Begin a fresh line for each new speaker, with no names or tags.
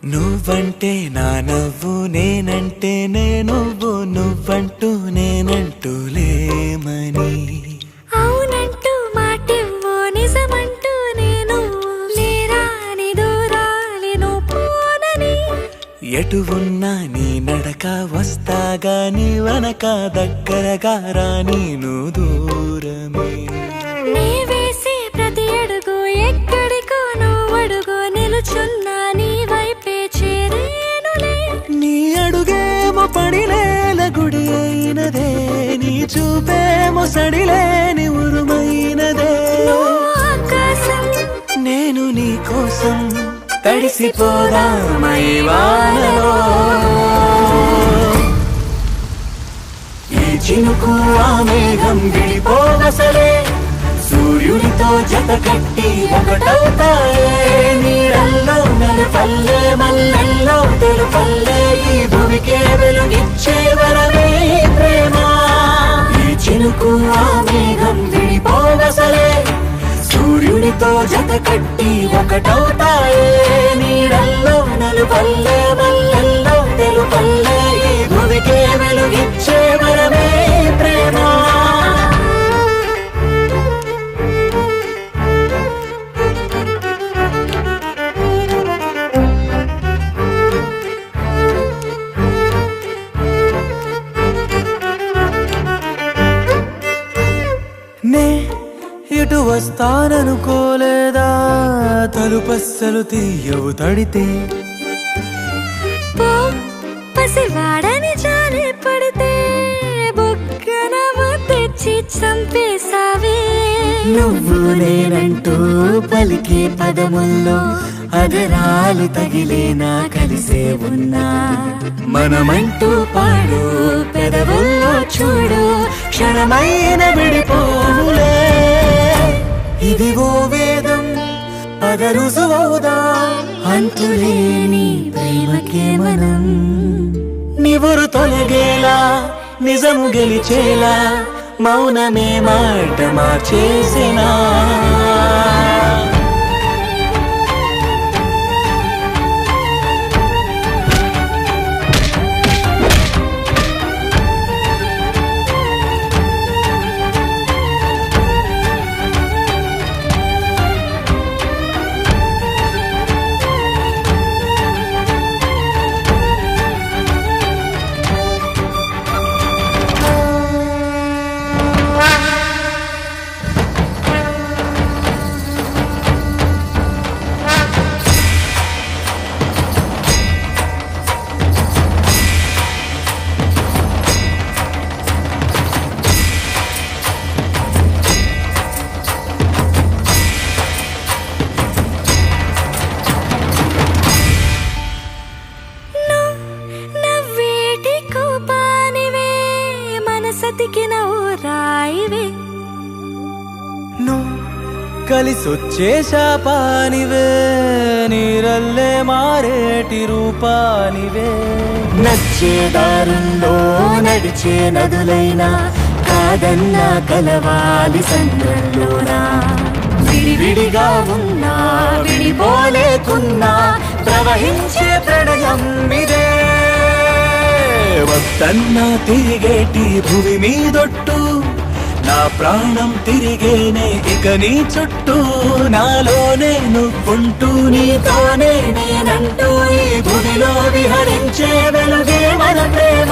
నువ్వంటే నా నవ్వు నేనంటే నువ్వు నువ్వంటూ నేనంటూ లేమని
అవునంటూ మాటివ్వు నిజమంటూ నేను లేరాని దూరాలేను పోనని
ఎటు ఉన్నా నీ నడక వస్తాగా నీ వనక దగ్గరగా రాని నువ్వు దూరమే
నీ వేసే ప్రతి అడుగు ఎక్కడికో నువ్వు అడుగు నిలుచున్నా నీ వైపే చేరేనులే
నీ అడుగేమో పడినేల గుడి అయినదే నీ చూపేమో సడిలేని ఉరుమైనదే
ఆకాశం
నేను నీ కోసం తడిసిపోదామై వానలో ఈ చినుకు ఆ మేఘం విడిపోవసలే సూర్యుడితో జత కట్టి ఒకటవుతాయే నీడల్లో నలుపల్లె మల్లెల్లో తెలుపల్లె ఈ భూమికే వెలుగిచ్చే వరమే ప్రేమ ఈ చినుకు ఆ మేఘం విడిపోవసలే సూర్యుడితో జత కట్టి ఒకటవుతాయే నీడల్లో నలుపల్లె మల్లెల్లో తెలుపల్లె ఈ భూమికే వెలుగిచ్చే వరమే ప్రేమ నే ఇటు వస్తాననుకోలేదా తలుపస్సలు తీయవు తడితే
పో పసివాడని జాలి పడితే బుగ్గన తెచ్చి చంపేశావే
నువ్వు నేనంటూ పలికే పదముల్లో అదరాలు తగిలేనా కలిసే ఉన్నా మనమంటూ పాడు పెదవుల్లో చూడు క్షణమైన విడిపోవులే ఇదిగో వేదం పద రుజువవుదా అంతులేని ప్రేమకే మనం నివురు తొలగేలా నిజము గెలిచేలా మౌనమే మాట మార్చేసినా
నవ్వేటి కోపానివే మనసతికిన ఓ రాయివే
నువ్వు కలిసొచ్చే శాపానివే నీరల్లే మారేటి రూపానివే నచ్చే దారుల్లో నడిచే నదులైనా కాదన్నా కలవాలి సంద్రంలోనా విడివిడిగా ఉన్నా విడిపోలేకున్నా ప్రవహించే ప్రణయం ఇదే వద్దన్నా తిరిగేటి భూమి మీదొట్టు నా ప్రాణం తిరిగేనే ఇక నీ చుట్టూ నాలోనే నువ్వుంటూ నీతోనే నేనంటూ ఈ భూమిలో విహరించే వెలుగే మన ప్రేమ